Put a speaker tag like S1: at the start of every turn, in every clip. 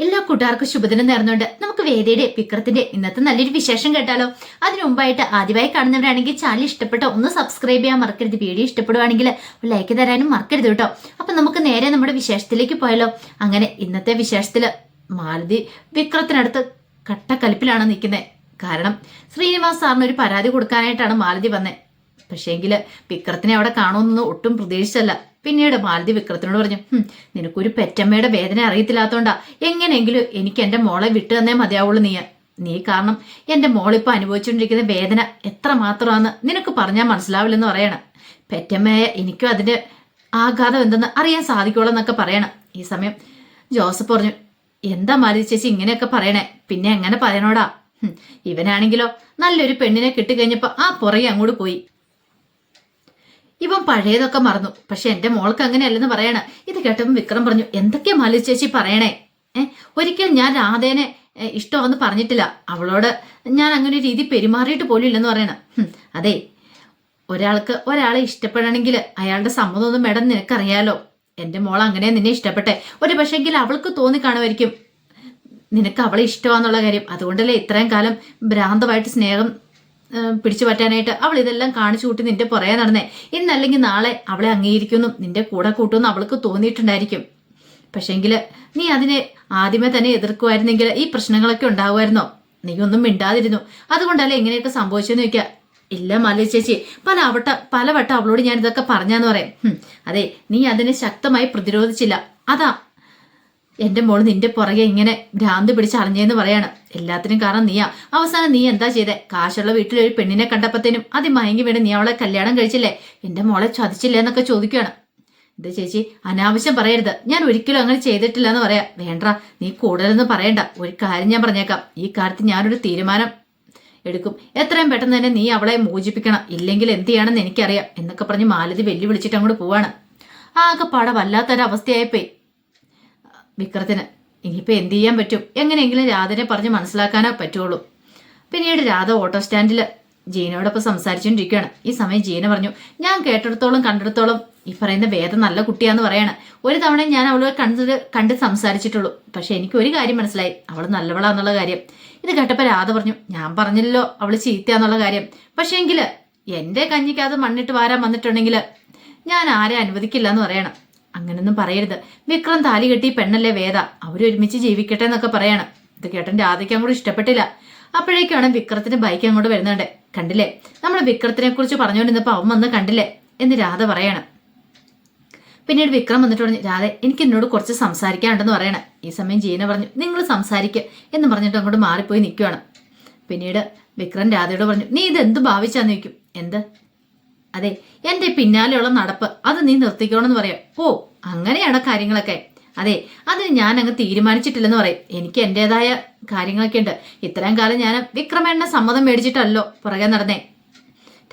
S1: എല്ലാ കൂട്ടുകാർക്കും ശുഭദിനം നേർന്നുകൊണ്ട് നമുക്ക് വേദിയുടെ വിക്രത്തിന്റെ ഇന്നത്തെ നല്ലൊരു വിശേഷം കേട്ടാലോ. അതിനു മുമ്പായിട്ട് ആദ്യമായി കാണുന്നവരാണെങ്കിൽ ചാനൽ ഇഷ്ടപ്പെട്ടോ ഒന്ന് സബ്സ്ക്രൈബ് ചെയ്യാൻ മറക്കരുത്. വീഡിയോ ഇഷ്ടപ്പെടുവാണെങ്കിൽ ലൈക്ക് തരാനും മറക്കരുത് കേട്ടോ. അപ്പൊ നമുക്ക് നേരെ നമ്മുടെ വിശേഷത്തിലേക്ക് പോയാലോ. അങ്ങനെ ഇന്നത്തെ വിശേഷത്തില് മാലതി വിക്രത്തിനടുത്ത് കട്ടക്കലിപ്പിലാണ് നിൽക്കുന്നത്. കാരണം ശ്രീനിവാസ് സാറിന് ഒരു പരാതി കൊടുക്കാനായിട്ടാണ് മാലതി വന്നത്. പക്ഷേങ്കില് വിക്രത്തിനെ അവിടെ കാണുമെന്നൊന്നും ഒട്ടും പ്രതീക്ഷിച്ചല്ല. പിന്നീട് മാലതി വിക്രത്തിനോട് പറഞ്ഞു, നിനക്കൊരു പെറ്റമ്മയുടെ വേദന അറിയത്തില്ലാത്തോണ്ടാ എങ്ങനെയെങ്കിലും എനിക്ക് എന്റെ മോളെ വിട്ടു തന്നേ മതിയാവുള്ളൂ. നീ കാരണം എന്റെ മോളിപ്പോ അനുഭവിച്ചുകൊണ്ടിരിക്കുന്ന വേദന എത്ര മാത്രമാണെന്ന് നിനക്ക് പറഞ്ഞാൽ മനസ്സിലാവില്ലെന്ന് പറയണം. പെറ്റമ്മയെ എനിക്കും അതിന്റെ ആഘാതം എന്തെന്ന് അറിയാൻ സാധിക്കുള്ളൂ എന്നൊക്കെ പറയണം. ഈ സമയം ജോസഫ് പറഞ്ഞു, എന്താ മാലതി ചേച്ചി ഇങ്ങനെയൊക്കെ പറയണേ? പിന്നെ എങ്ങനെ പറയണോടാ? ഇവനാണെങ്കിലോ നല്ലൊരു പെണ്ണിനെ കിട്ടിക്കഴിഞ്ഞപ്പോ ആ പുറകെ അങ്ങോട്ട് പോയി. ഇവൻ പഴയതൊക്കെ മറന്നു. പക്ഷെ എന്റെ മോൾക്ക് അങ്ങനെയല്ലെന്ന് പറയണ. ഇത് കേട്ടപ്പോൾ വിക്രം പറഞ്ഞു, എന്തൊക്കെയാ മാലതി ചേച്ചി പറയണേ? ഒരിക്കലും ഞാൻ രാധേനെ ഇഷ്ടമാണെന്ന് പറഞ്ഞിട്ടില്ല. അവളോട് ഞാൻ അങ്ങനെ ഒരു രീതി പെരുമാറിയിട്ട് പോലും ഇല്ലെന്ന് പറയണ. അതെ, ഒരാൾക്ക് ഒരാളെ ഇഷ്ടപ്പെടണമെങ്കിൽ അയാളുടെ സമ്മതമൊന്നും വേണം. നിനക്കറിയാലോ എന്റെ മോൾ അങ്ങനെ നിന്നെ ഇഷ്ടപ്പെട്ടെ. ഒരു പക്ഷെങ്കിൽ അവൾക്ക് തോന്നിക്കാണുമായിരിക്കും നിനക്ക് അവളെ ഇഷ്ടമാന്നുള്ള കാര്യം. അതുകൊണ്ടല്ലേ ഇത്രയും കാലം ഭ്രാന്തമായിട്ട് സ്നേഹം പിടിച്ചു പറ്റാനായിട്ട് അവൾ ഇതെല്ലാം കാണിച്ചു കൂട്ടി നിന്റെ പുറകെ നടന്നേ. ഇന്നല്ലെങ്കിൽ നാളെ അവളെ അംഗീകരിക്കുമെന്നും നിന്റെ കൂടെ കൂട്ടുമെന്നും അവൾക്ക് തോന്നിയിട്ടുണ്ടായിരിക്കും. പക്ഷെങ്കിൽ നീ അതിനെ ആദ്യമേ തന്നെ എതിർക്കുമായിരുന്നെങ്കിൽ ഈ പ്രശ്നങ്ങളൊക്കെ ഉണ്ടാവുമായിരുന്നോ? നീ ഒന്നും മിണ്ടാതിരുന്നു. അതുകൊണ്ടല്ലേ ഇങ്ങനെയൊക്കെ സംഭവിച്ചെന്ന് ചോദിക്കുക. ഇല്ല മാലതി ചേച്ചി, പലവട്ടം അവളോട് ഞാൻ ഇതൊക്കെ പറഞ്ഞാന്ന് പറയാം. അതെ, നീ അതിനെ ശക്തമായി പ്രതിരോധിച്ചില്ല. അതാ എന്റെ മോള് നിന്റെ പുറകെ ഇങ്ങനെ ഭ്രാന്ത് പിടിച്ച് അറിഞ്ഞേന്ന് പറയാണ്. എല്ലാത്തിനും കാരണം നീയാ. അവസാനം നീ എന്താ ചെയ്തേ? കാശുള്ള വീട്ടിലൊരു പെണ്ണിനെ കണ്ടപ്പത്തേനും മയങ്ങി വീണ് നീ അവളെ കല്യാണം കഴിച്ചില്ലേ? എന്റെ മോളെ ചതിച്ചില്ലേ എന്നൊക്കെ ചോദിക്കുകയാണ്. ഇത് ചേച്ചി അനാവശ്യം പറയരുത്. ഞാൻ ഒരിക്കലും അങ്ങനെ ചെയ്തിട്ടില്ല എന്ന് പറയാം. വേണ്ട, നീ കൂടുതലൊന്നും പറയണ്ട. ഒരു കാര്യം ഞാൻ പറഞ്ഞേക്കാം. ഈ കാര്യത്തിൽ ഞാനൊരു തീരുമാനം എടുക്കും. എത്രയും പെട്ടെന്ന് തന്നെ നീ അവളെ മോചിപ്പിക്കണം. ഇല്ലെങ്കിൽ എന്ത് ചെയ്യണമെന്ന് എനിക്കറിയാം എന്നൊക്കെ പറഞ്ഞ് മാലതി വെല്ലുവിളിച്ചിട്ട് അങ്ങോട്ട് പോവാണ്. ആകെപ്പാടെ വല്ലാത്തൊരവസ്ഥയായിപ്പോയി വിക്രത്തിന്. ഇനിയിപ്പോൾ എന്ത് ചെയ്യാൻ പറ്റും? എങ്ങനെയെങ്കിലും രാധനെ പറഞ്ഞ് മനസ്സിലാക്കാനേ പറ്റുള്ളൂ. പിന്നീട് രാധ ഓട്ടോ സ്റ്റാൻഡിൽ ജീനയോടൊപ്പം സംസാരിച്ചുകൊണ്ടിരിക്കുകയാണ്. ഈ സമയം ജീന പറഞ്ഞു, ഞാൻ കേട്ടിടത്തോളം കണ്ടിടത്തോളം ഈ പറയുന്ന വേദ നല്ല കുട്ടിയാന്ന് പറയാണ്. ഒരു തവണ ഞാൻ അവളെ കണ്ട് സംസാരിച്ചിട്ടുള്ളൂ. പക്ഷെ എനിക്ക് ഒരു കാര്യം മനസ്സിലായി, അവൾ നല്ലവളാന്നുള്ള കാര്യം. ഇത് കേട്ടപ്പോൾ രാധ പറഞ്ഞു, ഞാൻ പറഞ്ഞില്ലല്ലോ അവള് ചീത്തയാന്നുള്ള കാര്യം. പക്ഷേ എങ്കിൽ എൻ്റെ കഞ്ഞിക്കകത്ത് മണ്ണിട്ട് വാരാൻ വന്നിട്ടുണ്ടെങ്കിൽ ഞാൻ ആരെ അനുവദിക്കില്ല എന്ന് പറയണം. അങ്ങനൊന്നും പറയരുത്. വിക്രം താലി കെട്ടി പെണ്ണല്ലേ വേദ, അവരൊരുമിച്ച് ജീവിക്കട്ടെ എന്നൊക്കെ പറയാണ്. ഇത് കേട്ടൻ രാധയ്ക്ക് അങ്ങോട്ട് ഇഷ്ടപ്പെട്ടില്ല. അപ്പോഴേക്കാണ് വിക്രത്തിന് ബൈക്ക് അങ്ങോട്ട് വരുന്നുണ്ട്. കണ്ടില്ലേ, നമ്മൾ വിക്രത്തിനെ കുറിച്ച് പറഞ്ഞുകൊണ്ടിരുന്നപ്പോൾ അവൻ വന്ന് കണ്ടില്ലേ എന്ന് രാധ പറയണം. പിന്നീട് വിക്രം വന്നിട്ട് പറഞ്ഞു, രാധ എനിക്ക് എന്നോട് കുറച്ച് സംസാരിക്കാനുണ്ടെന്ന് പറയണം. ഈ സമയം ജീന പറഞ്ഞു, നിങ്ങൾ സംസാരിക്കുക എന്ന് പറഞ്ഞിട്ട് അങ്ങോട്ട് മാറിപ്പോയി നിൽക്കുകയാണ്. പിന്നീട് വിക്രം രാധയോട് പറഞ്ഞു, നീ ഇത് എന്ത് ഭാവിച്ചാന്ന് ചോദിക്കും. എന്ത്? അതെ, എന്റെ പിന്നാലെയുള്ള നടപ്പ് അത് നീ നിർത്തിക്കണമെന്ന് പറയാം. ഓ, അങ്ങനെയാണ് കാര്യങ്ങളൊക്കെ. അതെ, അത് ഞാൻ അങ്ങ് തീരുമാനിച്ചിട്ടില്ലെന്ന് പറയും. എനിക്ക് എന്റേതായ കാര്യങ്ങളൊക്കെ ഉണ്ട്. ഇത്രയും കാലം ഞാൻ വിക്രമേണ്ണ സമ്മതം മേടിച്ചിട്ടല്ലോ പുറകെ നടന്നേ.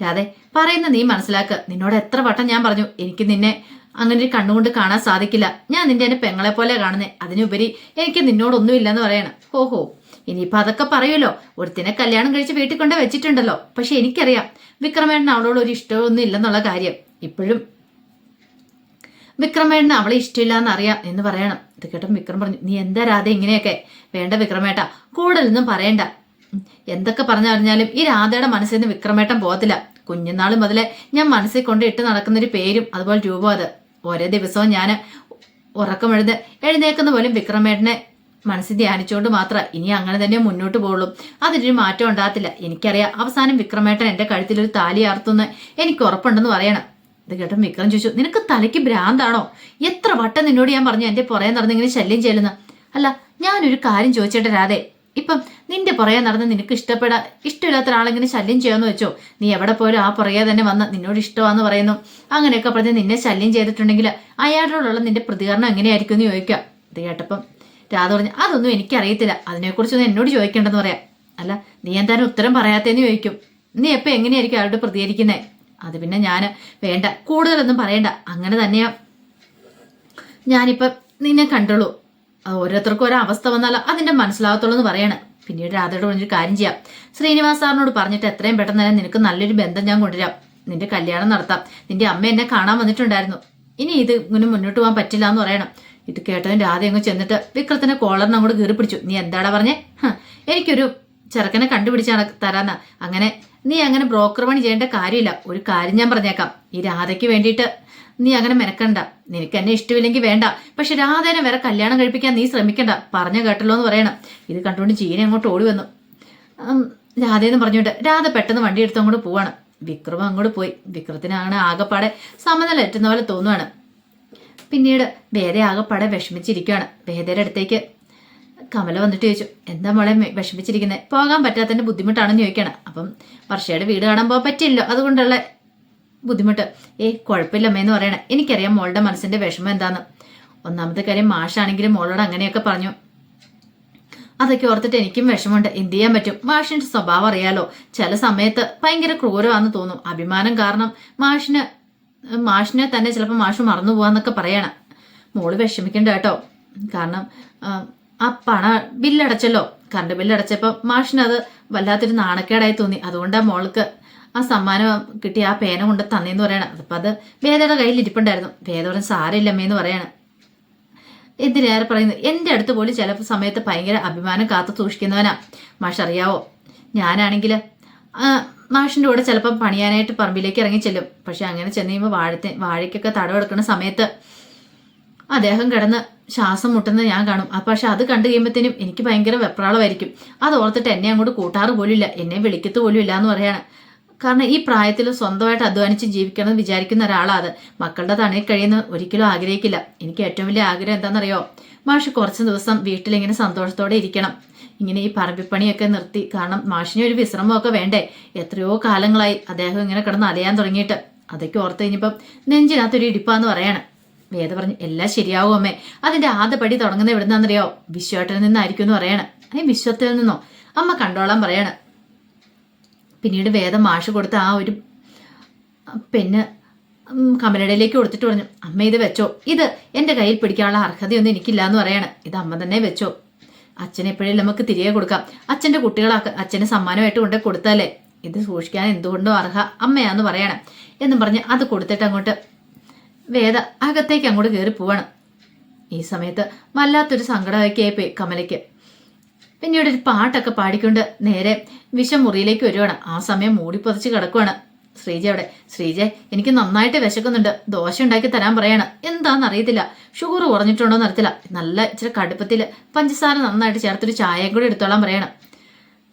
S1: രാധെ, പറയുന്ന നീ മനസ്സിലാക്കുക. നിന്നോട് എത്ര വട്ടം ഞാൻ പറഞ്ഞു എനിക്ക് നിന്നെ അങ്ങനെ ഒരു കണ്ണുകൊണ്ട് കാണാൻ സാധിക്കില്ല. ഞാൻ എന്റെ പെങ്ങളെ പോലെ കാണുന്നേ. അതിനുപരി എനിക്ക് നിന്നോടൊന്നുമില്ലെന്ന് പറയണം. ഓഹോ, ഇനിയിപ്പോൾ അതൊക്കെ പറയുമല്ലോ. ഒരുത്തിനെ കല്യാണം കഴിച്ച് വീട്ടിൽ കൊണ്ട് വെച്ചിട്ടുണ്ടല്ലോ. പക്ഷെ എനിക്കറിയാം വിക്രമേണ്ണ അവളോട് ഒരു ഇഷ്ടമൊന്നും ഇല്ലെന്നുള്ള കാര്യം. ഇപ്പോഴും വിക്രമേണ്ണ അവളെ ഇഷ്ടമില്ല എന്നറിയാം എന്ന് പറയണം. ഇത് കേട്ടം വിക്രം പറഞ്ഞു, നീ എന്താ രാധ ഇങ്ങനെയൊക്കെ? വേണ്ട വിക്രമേട്ട, കൂടുതലൊന്നും പറയണ്ട. എന്തൊക്കെ പറഞ്ഞറിഞ്ഞാലും ഈ രാധയുടെ മനസ്സിൽ നിന്ന് വിക്രമേട്ടൻ പോകത്തില്ല. കുഞ്ഞുനാളും മുതലേ ഞാൻ മനസ്സിൽ കൊണ്ട് ഇട്ട് നടക്കുന്നൊരു പേരും അതുപോലെ രൂപം അത്. ഓരോ ദിവസവും ഞാൻ ഉറക്കം എഴുന്നേക്കുന്ന പോലും വിക്രമേട്ടനെ മനസ്സിൽ ധ്യാനിച്ചുകൊണ്ട് മാത്രം. ഇനി അങ്ങനെ തന്നെ മുന്നോട്ട് പോകുള്ളൂ. അതിനൊരു മാറ്റം ഉണ്ടാകത്തില്ല. എനിക്കറിയാം അവസാനം വിക്രമേട്ടൻ എൻ്റെ കഴുത്തിലൊരു താലി ആർത്തുന്ന് എനിക്ക് ഉറപ്പുണ്ടെന്ന് പറയണം. ഇത് കേട്ടോ വിക്രം ചോദിച്ചു, നിനക്ക് തലയ്ക്ക് ഭ്രാന്താണോ? എത്ര വട്ടം നിന്നോട് ഞാൻ പറഞ്ഞു എൻ്റെ പുറകെ നടന്ന് ഇങ്ങനെ ശല്യം ചെയ്യുന്ന? അല്ല, ഞാനൊരു കാര്യം ചോദിച്ചേട്ടെ രാധേ, ഇപ്പം നിന്റെ പുറകെ നടന്ന് നിനക്ക് ഇഷ്ടമില്ലാത്ത ഒരാളെങ്ങനെ ശല്യം ചെയ്യാന്ന് വെച്ചോ, നീ എവിടെ പോലും ആ പുറകെ തന്നെ വന്ന് നിന്നോട് ഇഷ്ടമാന്ന് പറയുന്നു. അങ്ങനെയൊക്കെ പറഞ്ഞ് നിന്നെ ശല്യം ചെയ്തിട്ടുണ്ടെങ്കിൽ അയാളോടുള്ള നിന്റെ പ്രതികരണം എങ്ങനെയായിരിക്കും എന്ന് ചോദിക്കാം. ഇത് കേട്ടപ്പം രാധ പറഞ്ഞു, അതൊന്നും എനിക്കറിയത്തില്ല, അതിനെക്കുറിച്ചൊന്നും എന്നോട് ചോദിക്കേണ്ടെന്ന് പറയാം. അല്ല, നീ എന്തായാലും ഉത്തരം പറയാത്തേന്ന് ചോദിക്കും. നീ എപ്പോൾ എങ്ങനെയായിരിക്കും അയാളോട് പ്രതികരിക്കുന്നേ? അത് പിന്നെ ഞാൻ വേണ്ട, കൂടുതലൊന്നും പറയണ്ട. അങ്ങനെ തന്നെയാ ഞാനിപ്പം നിന്നെ കണ്ടുള്ളൂ. ഓരോരുത്തർക്കും ഓരോ അവസ്ഥ വന്നാൽ അതിന്റെ മനസ്സിലാകത്തുള്ളൂ എന്ന് പറയണം. പിന്നീട് രാധയോട് പറഞ്ഞൊരു കാര്യം ചെയ്യാം, ശ്രീനിവാസ് സാറിനോട് പറഞ്ഞിട്ട് എത്രയും പെട്ടെന്ന് തന്നെ നിനക്ക് നല്ലൊരു ബന്ധം ഞാൻ കൊണ്ടുവരാം. നിന്റെ കല്യാണം നടത്താം. നിന്റെ അമ്മ എന്നെ കാണാൻ വന്നിട്ടുണ്ടായിരുന്നു. ഇനി ഇത് ഇങ്ങനെ മുന്നോട്ട് പോകാൻ പറ്റില്ല എന്ന് പറയണം. ഇത് കേട്ടതിന് രാധ അങ്ങ് ചെന്നിട്ട് വിക്രത്തിന്റെ കോളറിന് അങ്ങോട്ട് കീറി പിടിച്ചു. നീ എന്താടാ പറഞ്ഞേ? എനിക്കൊരു ചെറുക്കനെ കണ്ടുപിടിച്ചാണ് തരാന്ന. അങ്ങനെ നീ അങ്ങനെ ബ്രോക്കർ പണി ചെയ്യേണ്ട കാര്യമില്ല. ഒരു കാര്യം ഞാൻ പറഞ്ഞേക്കാം, ഈ രാധയ്ക്ക് വേണ്ടിയിട്ട് നീ അങ്ങനെ മെനക്കണ്ട. നിനക്ക് എന്നെ ഇഷ്ടമില്ലെങ്കിൽ വേണ്ട, പക്ഷെ രാധേനെ വേറെ കല്യാണം കഴിപ്പിക്കാൻ നീ ശ്രമിക്കണ്ട. പറഞ്ഞ കേട്ടല്ലോ എന്ന് പറയണം. ഇത് കണ്ടുകൊണ്ട് ജീന അങ്ങോട്ട് ഓടി വന്നു. രാധയെന്ന് പറഞ്ഞുകൊണ്ട് രാധ പെട്ടെന്ന് വണ്ടി എടുത്ത് അങ്ങോട്ട് പോവാണ്. വിക്രം അങ്ങോട്ട് പോയി. വിക്രത്തിനാണ് ആകെപ്പാടെ സമനില എറ്റുന്ന പോലെ തോന്നുവാണ്. പിന്നീട് വേദ ആകെപ്പാടെ വിഷമിച്ചിരിക്കുകയാണ്. വേദയുടെ അടുത്തേക്ക് കമല വന്നിട്ട് ചോദിച്ചു, എന്താ മോളെ വിഷമിച്ചിരിക്കുന്നത്? പോകാൻ പറ്റാത്തതിന്റെ ബുദ്ധിമുട്ടാണെന്ന് ചോദിക്കണം. അപ്പം വർഷയുടെ വീട് കാണാൻ പോകാൻ പറ്റില്ലല്ലോ, അതുകൊണ്ടുള്ള ബുദ്ധിമുട്ട്. കുഴപ്പമില്ലമ്മയെന്ന് പറയണേ. എനിക്കറിയാം മോളുടെ മനസ്സിന്റെ വിഷമം എന്താന്ന്. ഒന്നാമത്തെ കാര്യം മാഷാണെങ്കിലും മോളോട് അങ്ങനെയൊക്കെ പറഞ്ഞു. അതൊക്കെ ഓർത്തിട്ട് എനിക്കും വിഷമമുണ്ട്. എന്ത് ചെയ്യാൻ പറ്റും? മാഷിന്റെ സ്വഭാവം അറിയാലോ, ചില സമയത്ത് ഭയങ്കര ക്രൂരമാണെന്ന് തോന്നും. അഭിമാനം കാരണം മാഷിനെ തന്നെ ചിലപ്പോൾ മാഷ് മറന്നു പോവാന്നൊക്കെ പറയണം. മോള് വിഷമിക്കണ്ട കേട്ടോ. കാരണം ആ ബില്ലടച്ചല്ലോ, കറണ്ട് ബില്ലടച്ചപ്പോൾ മാഷിനത് വല്ലാത്തൊരു നാണക്കേടായി തോന്നി. അതുകൊണ്ടാണ് മോൾക്ക് ആ സമ്മാനം കിട്ടി ആ പേന കൊണ്ട് തന്നേന്ന് പറയണം. അപ്പം അത് വേദയുടെ കയ്യിൽ ഇരിപ്പുണ്ടായിരുന്നു. വേദ പറഞ്ഞ സാരമില്ലമ്മേന്ന് പറയണം. എന്തിനേറെ പറയുന്നത്, എൻ്റെ അടുത്ത് പോലും ചില സമയത്ത് ഭയങ്കര അഭിമാനം കാത്തു സൂക്ഷിക്കുന്നവനാ മാഷ്, അറിയാവോ? ഞാനാണെങ്കിൽ മാഷിൻ്റെ കൂടെ ചിലപ്പം പണിയാനായിട്ട് പറമ്പിലേക്ക് ഇറങ്ങി ചെല്ലും. പക്ഷെ അങ്ങനെ ചെന്ന് കഴിയുമ്പോൾ വാഴയ്ക്കൊക്കെ തടവെടുക്കുന്ന സമയത്ത് അദ്ദേഹം കിടന്ന് ശ്വാസം മുട്ടുന്നത് ഞാൻ കാണും. പക്ഷെ അത് കണ്ടു കഴിയുമ്പോഴത്തേനും എനിക്ക് ഭയങ്കര വെപ്രാളമായിരിക്കും. അത് ഓർത്തിട്ട് എന്നെ അങ്ങോട്ട് കൂട്ടാറ് പോലും ഇല്ല, എന്നെ വിളിക്കത്ത് പോലും ഇല്ല എന്ന് പറയാണ്. കാരണം ഈ പ്രായത്തിൽ സ്വന്തമായിട്ട് അധ്വാനിച്ച് ജീവിക്കണം എന്ന് വിചാരിക്കുന്ന ഒരാളാണ് അത്. മക്കളുടെ തണയിൽ കഴിയുന്ന ഒരിക്കലും ആഗ്രഹിക്കില്ല. എനിക്ക് ഏറ്റവും വലിയ ആഗ്രഹം എന്താണെന്നറിയോ? മാഷ് കുറച്ച് ദിവസം വീട്ടിലിങ്ങനെ സന്തോഷത്തോടെ ഇരിക്കണം. ഇങ്ങനെ ഈ പറമ്പിപ്പണിയൊക്കെ നിർത്തി. കാരണം മാഷിന് ഒരു വിശ്രമമൊക്കെ വേണ്ടേ? എത്രയോ കാലങ്ങളായി അദ്ദേഹം ഇങ്ങനെ കിടന്ന് അലയാൻ തുടങ്ങിയിട്ട്. അതൊക്കെ ഓർത്ത് കഴിഞ്ഞപ്പം നെഞ്ചിനകത്തൊരു ഇടിപ്പാന്ന് പറയാണ്. വേദ പറഞ്ഞു, എല്ലാം ശരിയാവും അമ്മേ. അതിന്റെ ആദ്യ പടി തുടങ്ങുന്നത് എവിടുന്നാന്നറിയോ? വിശ്വട്ടിൽ നിന്നായിരിക്കും എന്ന് പറയാണ്. വിശ്വത്തിൽ നിന്നോ? അമ്മ കണ്ടോളാൻ പറയാണ്. പിന്നീട് വേദം മാഷ് കൊടുത്ത ആ ഒരു പെണ്ണ് കമലടയിലേക്ക് കൊടുത്തിട്ട് പറഞ്ഞു, അമ്മ ഇത് വെച്ചോ. ഇത് എൻ്റെ കയ്യിൽ പിടിക്കാനുള്ള അർഹതയൊന്നും എനിക്കില്ല എന്ന് പറയാണ്. ഇത് അമ്മ തന്നെ വെച്ചോ. അച്ഛനെ എപ്പോഴും നമുക്ക് തിരികെ കൊടുക്കാം. അച്ഛൻ്റെ കുട്ടികളൊക്കെ അച്ഛന് സമ്മാനമായിട്ട് കൊണ്ടേ കൊടുത്താലേ ഇത് സൂക്ഷിക്കാൻ എന്തുകൊണ്ടോ അർഹ അമ്മയാന്ന് പറയണം എന്നും പറഞ്ഞ് അത് കൊടുത്തിട്ട് അങ്ങോട്ട് വേദ അകത്തേക്ക് അങ്ങോട്ട് കയറി പോവാണ്. ഈ സമയത്ത് വല്ലാത്തൊരു സങ്കടമൊക്കെ ആയിപ്പോയി കമലയ്ക്ക്. പിന്നീട് ഒരു പാട്ടൊക്കെ പാടിക്കൊണ്ട് നേരെ വിഷമുറിയിലേക്ക് വരുവാണ്. ആ സമയം മൂടിപ്പൊതിച്ച് കിടക്കുവാണ് ശ്രീജ അവിടെ. ശ്രീജ, എനിക്ക് നന്നായിട്ട് വിശക്കുന്നുണ്ട്, ദോശ ഉണ്ടാക്കി തരാൻ പറയാണ്. എന്താണെന്നറിയത്തില്ല, ഷുഗർ കുറഞ്ഞിട്ടുണ്ടോന്ന് അറിയത്തില്ല. നല്ല ഇച്ചിരി കടുപ്പത്തിൽ പഞ്ചസാര നന്നായിട്ട് ചേർത്തൊരു ചായയും കൂടി എടുത്തോളാൻ പറയണം.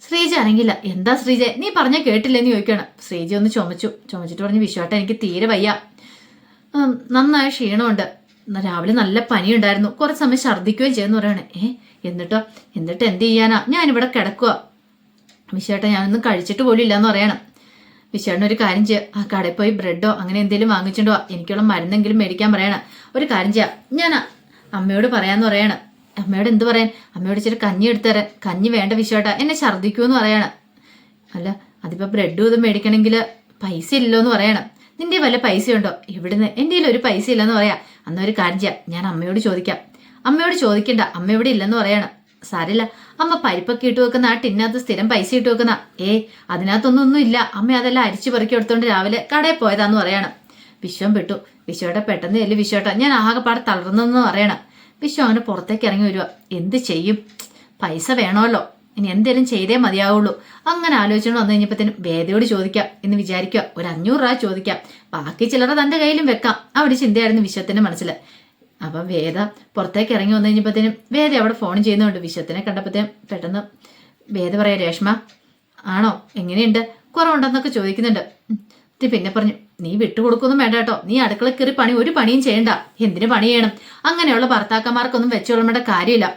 S1: ശ്രീജ അനങ്ങില്ല. എന്താ ശ്രീജ, നീ പറഞ്ഞ കേട്ടില്ലെന്ന് ചോദിക്കണം. ശ്രീജ ഒന്ന് ചുമച്ചിട്ട് പറഞ്ഞു, വിശ്വാട്ടെ എനിക്ക് തീരെ വയ്യ, നന്നായ ക്ഷീണമുണ്ട്, രാവിലെ നല്ല പനിയുണ്ടായിരുന്നു, കുറച്ച് സമയം ഛർദ്ദിക്കുകയും ചെയ്യുന്നു പറയണേ. എന്നിട്ട് എന്ത് ചെയ്യാനാ, ഞാനിവിടെ കിടക്കുക വിശ്വാട്ടെ, ഞാനൊന്നും കഴിച്ചിട്ട് പോലും ഇല്ലയെന്ന് പറയണം. വിശ്വാടിനൊരു കാര്യം ചെയ്യുക, ആ കടയിൽ പോയി ബ്രെഡോ അങ്ങനെ എന്തെങ്കിലും വാങ്ങിച്ചിട്ടോ എനിക്കുള്ള മരുന്നെങ്കിലും മേടിക്കാൻ പറയണം. ഒരു കാര്യം ചെയ്യാം, ഞാൻ അമ്മയോട് പറയാന്ന് പറയണം. അമ്മയോട് എന്ത് പറയാൻ? അമ്മയോട് ഇച്ചിരി കഞ്ഞി എടുത്തുതരാൻ. കഞ്ഞി വേണ്ട വിശ്വാട്ട, എന്നെ ഛർദ്ദിക്കുമെന്ന് പറയണം. അല്ല അതിപ്പോൾ ബ്രെഡും ഇതും മേടിക്കണമെങ്കിൽ പൈസ ഇല്ലല്ലോ എന്ന് പറയണം. നിന്റെ വല്ല പൈസ ഉണ്ടോ? എവിടുന്ന്? എൻ്റെ കയ്യിൽ ഒരു പൈസ ഇല്ലെന്ന് പറയാം. അന്നൊരു കാര്യം ചെയ്യാം, ഞാൻ അമ്മയോട് ചോദിക്കാം. അമ്മയോട് ചോദിക്കണ്ട, അമ്മ ഇവിടെ ഇല്ലെന്ന് പറയണം. സാരില്ല, അമ്മ പരിപ്പൊക്കെ ഇട്ട് വെക്കുന്ന ആ ടിന്നകത്ത് സ്ഥിരം പൈസ ഇട്ട് വെക്കുന്ന അതിനകത്തൊന്നും ഇല്ല, അമ്മ അതെല്ലാം അരിച്ചു പെറുക്കി എടുത്തോണ്ട് രാവിലെ കടയിൽ പോയതാന്ന് പറയണം. വിശ്വം പെട്ടു. വിശ്വയുടെ പെട്ടെന്ന് ചെല്ലു വിശ്വട്ട, ഞാൻ ആകെപ്പാടെ തളർന്നെന്ന് പറയണം. വിശ്വം അവന് പുറത്തേക്ക് ഇറങ്ങി വരുക. എന്ത് ചെയ്യും? പൈസ വേണമല്ലോ, ഇനി എന്തേലും ചെയ്തേ മതിയാവുള്ളൂ. അങ്ങനെ ആലോചിച്ചുകൊണ്ട് വന്നു കഴിഞ്ഞപ്പോഴത്തേനും വേദയോട് ചോദിക്കാം എന്ന് വിചാരിക്കുക, ഒരു 500 രൂപ ചോദിക്കാം, ബാക്കി ചിലരെ തൻ്റെ കയ്യിലും വെക്കാം. ആ ഒരു ചിന്തയായിരുന്നു വിശ്വത്തിന്റെ മനസ്സിൽ. അപ്പം വേദ പുറത്തേക്ക് ഇറങ്ങി വന്നു കഴിഞ്ഞപ്പോഴത്തേനും വേദ അവിടെ ഫോൺ ചെയ്യുന്നുണ്ട്. വിശ്വത്തിനെ കണ്ടപ്പോഴത്തേനും പെട്ടെന്ന് വേദ പറയാം, രേഷ്മ ആണോ, എങ്ങനെയുണ്ട്, കുറവുണ്ടെന്നൊക്കെ ചോദിക്കുന്നുണ്ട്. പിന്നെ പറഞ്ഞു, നീ വിട്ടുകൊടുക്കൊന്നും വേണ്ട കേട്ടോ, നീ അടുക്കള കയറി ഒരു പണിയും ചെയ്യണ്ട. എന്തിനു പണി ചെയ്യണം? അങ്ങനെയുള്ള ഭർത്താക്കന്മാർക്കൊന്നും വെച്ചോളേണ്ട കാര്യമില്ല.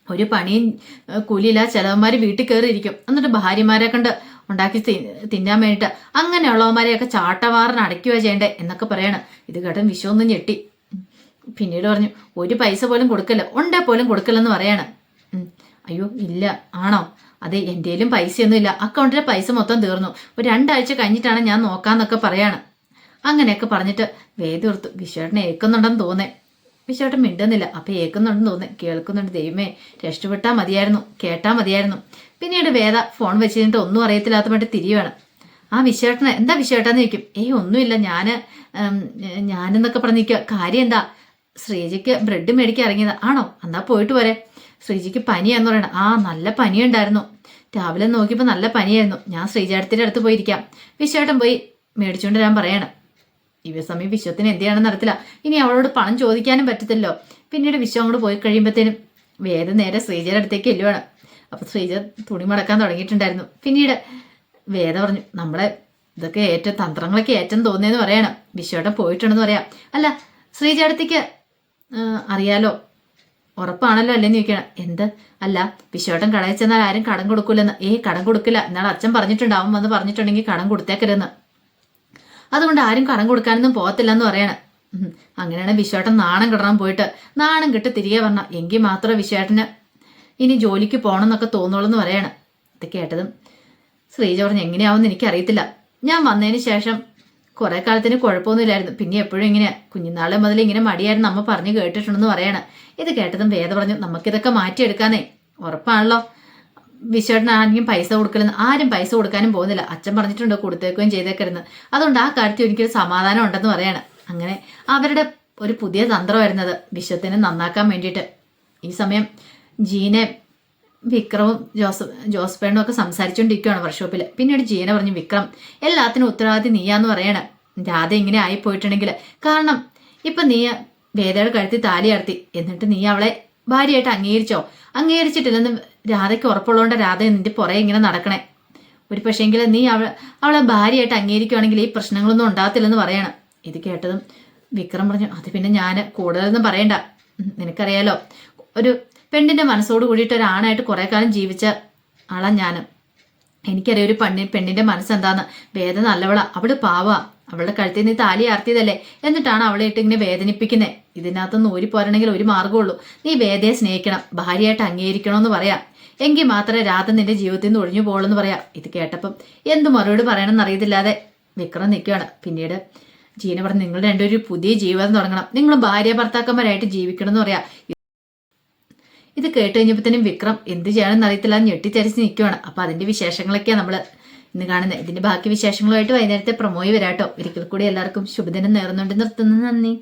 S1: ഒരു പണിയും കൂലിയില്ല, ചിലവന്മാർ വീട്ടിൽ കയറിയിരിക്കും, എന്നിട്ട് ഭാര്യമാരെ കണ്ട് ഉണ്ടാക്കി തിന്നാൻ വേണ്ടിയിട്ട് അങ്ങനെയുള്ളവന്മാരെയൊക്കെ ചാട്ടവാറിന് അടയ്ക്കുക ചെയ്യണ്ടേ എന്നൊക്കെ പറയണം. ഇത് കേട്ടൻ വിശ്വമൊന്നും ഞെട്ടി. പിന്നീട് പറഞ്ഞു, ഒരു പൈസ പോലും കൊടുക്കല്ല, ഉണ്ടേ പോലും കൊടുക്കല്ലെന്ന് പറയാണ്. അയ്യോ ഇല്ല, ആണോ? അതെ, എൻ്റെയിലും പൈസയൊന്നും ഇല്ല, അക്കൗണ്ടിലെ പൈസ മൊത്തം തീർന്നു, ഒരു 2 ആഴ്ച കഴിഞ്ഞിട്ടാണ് ഞാൻ നോക്കാന്നൊക്കെ പറയാണ്. അങ്ങനെയൊക്കെ പറഞ്ഞിട്ട് വേദി ഓർത്തു, വിശ്വേട്ടനെ ഏൽക്കുന്നുണ്ടെന്ന് തോന്നേ. വിശ്വേട്ടൻ മിണ്ടുന്നില്ല. അപ്പം ഏൽക്കുന്നുണ്ടെന്ന് തോന്നേ, കേൾക്കുന്നുണ്ട്. ദൈവമേ, രക്ഷപ്പെട്ടാൽ മതിയായിരുന്നു, കേട്ടാൽ മതിയായിരുന്നു. പിന്നീട് വേദ ഫോൺ വെച്ച് കഴിഞ്ഞിട്ട് ഒന്നും അറിയത്തില്ലാത്ത വേണ്ടി തിരിയുവാണ്. ആ വിശ്വേട്ടന് എന്താ വിശ്വേട്ടാന്ന് ചോദിക്കും. ഒന്നുമില്ല, ഞാനെന്നൊക്കെ പറഞ്ഞിരിക്കുക. കാര്യം എന്താ? ശ്രീജിക്ക് ബ്രെഡ് മേടിക്കാൻ ഇറങ്ങിയതാ. ആണോ? എന്നാ പോയിട്ട് പോരെ. ശ്രീജിക്ക് പനിയാന്ന് പറയണം. ആ നല്ല പനിയുണ്ടായിരുന്നു, രാവിലെ നോക്കിയപ്പോൾ നല്ല പനിയായിരുന്നു. ഞാൻ ശ്രീജേടത്തിൻ്റെ അടുത്ത് പോയിരിക്കാം, വിശ്വേട്ടൻ പോയി മേടിച്ചുകൊണ്ട് ഞാൻ പറയാണ്. ഇവ സമയം വിശ്വത്തിന് എന്ത് ചെയ്യണമെന്ന് അറിയത്തില്ല. ഇനി അവളോട് പണം ചോദിക്കാനും പറ്റത്തില്ലോ. പിന്നീട് വിശ്വം അങ്ങോട്ട് പോയി കഴിയുമ്പോഴത്തേനും വേദ നേരെ ശ്രീജയുടെ അടുത്തേക്ക് എല്ലുവാണ്. അപ്പോൾ ശ്രീജ തുണി മടക്കാൻ തുടങ്ങിയിട്ടുണ്ടായിരുന്നു. പിന്നീട് വേദ പറഞ്ഞു, നമ്മളെ ഇതൊക്കെ ഏറ്റവും തന്ത്രങ്ങളൊക്കെ ഏറ്റവും തോന്നിയെന്ന് പറയണം. വിശ്വേട്ടൻ പോയിട്ടുണ്ടെന്ന് പറയാം. അല്ല ശ്രീജേടത്തിക്ക് അറിയാലോ, ഉറപ്പാണല്ലോ അല്ലേന്ന് ചോദിക്കണം. എന്ത്? അല്ല വിശ്വേട്ടൻ കടയിൽ ചെന്നാൽ ആരും കടം കൊടുക്കൂലെന്ന്. കടം കൊടുക്കില്ല, എന്നാൽ അച്ഛൻ പറഞ്ഞിട്ടുണ്ടാവും, വന്ന് പറഞ്ഞിട്ടുണ്ടെങ്കിൽ കടം കൊടുത്തേക്കരുതെന്ന്. അതുകൊണ്ട് ആരും കടം കൊടുക്കാനൊന്നും പോകത്തില്ലെന്ന് പറയണം. അങ്ങനെയാണ് വിശ്വേട്ടൻ നാണം കിടണം. പോയിട്ട് നാണം കിട്ട് തിരികെ വരണ എങ്കിൽ മാത്രമേ വിശ്വേട്ടന് ഇനി ജോലിക്ക് പോകണം എന്നൊക്കെ തോന്നുള്ളൂ എന്ന് പറയണം. ഇത് കേട്ടതും ശ്രീജ പറഞ്ഞു, എങ്ങനെയാവുമെന്ന് എനിക്കറിയത്തില്ല. ഞാൻ വന്നതിന് ശേഷം കുറെ കാലത്തിന് കുഴപ്പമൊന്നുമില്ലായിരുന്നു, പിന്നെ എപ്പോഴും ഇങ്ങനെ കുഞ്ഞുനാളെ മുതൽ ഇങ്ങനെ മടിയായിരുന്നു അമ്മ പറഞ്ഞു കേട്ടിട്ടുണ്ടെന്ന് പറയണം. ഇത് കേട്ടതും വേദ പറഞ്ഞു, നമുക്കിതൊക്കെ മാറ്റിയെടുക്കാന്നേ. ഉറപ്പാണല്ലോ വിശ്വേട്ടൻ ആരെങ്കിലും പൈസ കൊടുക്കലെന്ന്. ആരും പൈസ കൊടുക്കാനും പോകുന്നില്ല, അച്ഛൻ പറഞ്ഞിട്ടുണ്ടോ കൊടുത്തേക്കുകയും ചെയ്തേക്കരുന്ന്. അതുകൊണ്ട് ആ കാര്യത്തിൽ എനിക്കൊരു സമാധാനം ഉണ്ടെന്ന് പറയാണ്. അങ്ങനെ അവരുടെ ഒരു പുതിയ തന്ത്രമായിരുന്നത് വിശ്വത്തിനെ നന്നാക്കാൻ വേണ്ടിയിട്ട്. ഈ സമയം ജീനെ വിക്രമും ജോസഫേണും ഒക്കെ സംസാരിച്ചുകൊണ്ടിരിക്കുകയാണ് വർക്ക്ഷോപ്പിൽ. പിന്നീട് ജീന പറഞ്ഞു, വിക്രം എല്ലാത്തിനും ഉത്തരവാദി നീയാന്ന് പറയണ. രാധ ഇങ്ങനെ ആയിപ്പോയിട്ടുണ്ടെങ്കിൽ കാരണം ഇപ്പം നീ വേദയുടെ കഴുത്തി താലി അടത്തി, എന്നിട്ട് നീ അവളെ ഭാര്യയായിട്ട് അംഗീകരിച്ചോ? അംഗീകരിച്ചിട്ടില്ലെന്ന് രാധയ്ക്ക് ഉറപ്പുള്ളതുകൊണ്ട് രാധ നിന്റെ പുറകെ ഇങ്ങനെ നടക്കണേ. ഒരു പക്ഷേങ്കിൽ നീ അവളെ ഭാര്യയായിട്ട് അംഗീകരിക്കുകയാണെങ്കിൽ ഈ പ്രശ്നങ്ങളൊന്നും ഉണ്ടാകത്തില്ലെന്ന് പറയണം. ഇത് കേട്ടതും വിക്രം പറഞ്ഞു, അത് പിന്നെ ഞാൻ കൂടുതലൊന്നും പറയണ്ട, നിനക്കറിയാലോ ഒരു പെണ്ണിന്റെ മനസ്സോട് കൂടിയിട്ട് ഒരാണായിട്ട് കുറെ കാലം ജീവിച്ച ആളാ ഞാൻ. എനിക്കറിയാം ഒരു പെണ്ണിന്റെ മനസ്സെന്താന്ന്. വേദ നല്ലവളാ, അവള് പാവാ, അവളുടെ കഴുത്തിൽ നീ താലി ആർത്തിയതല്ലേ, എന്നിട്ടാണ് അവളെ ഇട്ട് ഇങ്ങനെ വേദനിപ്പിക്കുന്നത്. ഇതിനകത്തൊന്നും ഊരി പോരണമെങ്കിൽ ഒരു മാർഗ്ഗമുള്ളൂ, നീ വേദയെ സ്നേഹിക്കണം, ഭാര്യയായിട്ട് അംഗീകരിക്കണമെന്ന് പറയാം. എങ്കിൽ മാത്രമേ രാധ നിന്റെ ജീവിതത്തിൽ നിന്ന് ഒഴിഞ്ഞു പോകുള്ളൂ പറയാം. ഇത് കേട്ടപ്പം എന്ത് മറുപടി പറയണമെന്ന് അറിയത്തില്ലാതെ വിക്രം നിൽക്കുകയാണ്. പിന്നീട് ജീന പറഞ്ഞു, നിങ്ങൾ രണ്ടുപേരും പുതിയ ജീവിതം തുടങ്ങണം, നിങ്ങൾ ഭാര്യ ഭർത്താക്കന്മാരായിട്ട് ജീവിക്കണം എന്ന് പറയാം. ഇത് കേട്ട് കഴിഞ്ഞപ്പോഴത്തേനും വിക്രം എന്ത് ചെയ്യണമെന്ന് അറിയത്തില്ല, ഞെട്ടിത്തെറിച്ച് നിൽക്കുകയാണ്. അപ്പൊ അതിന്റെ വിശേഷങ്ങളൊക്കെയാണ് നമ്മൾ ഇന്ന് കാണുന്നത്. ഇതിന്റെ ബാക്കി വിശേഷങ്ങളുമായിട്ട് വൈകുന്നേരത്തെ പ്രൊമോയി വരാട്ടോ. ഒരിക്കൽ കൂടി എല്ലാവർക്കും ശുഭദിനം നേർന്നുകൊണ്ട് നിർത്തുന്നു. നന്ദി.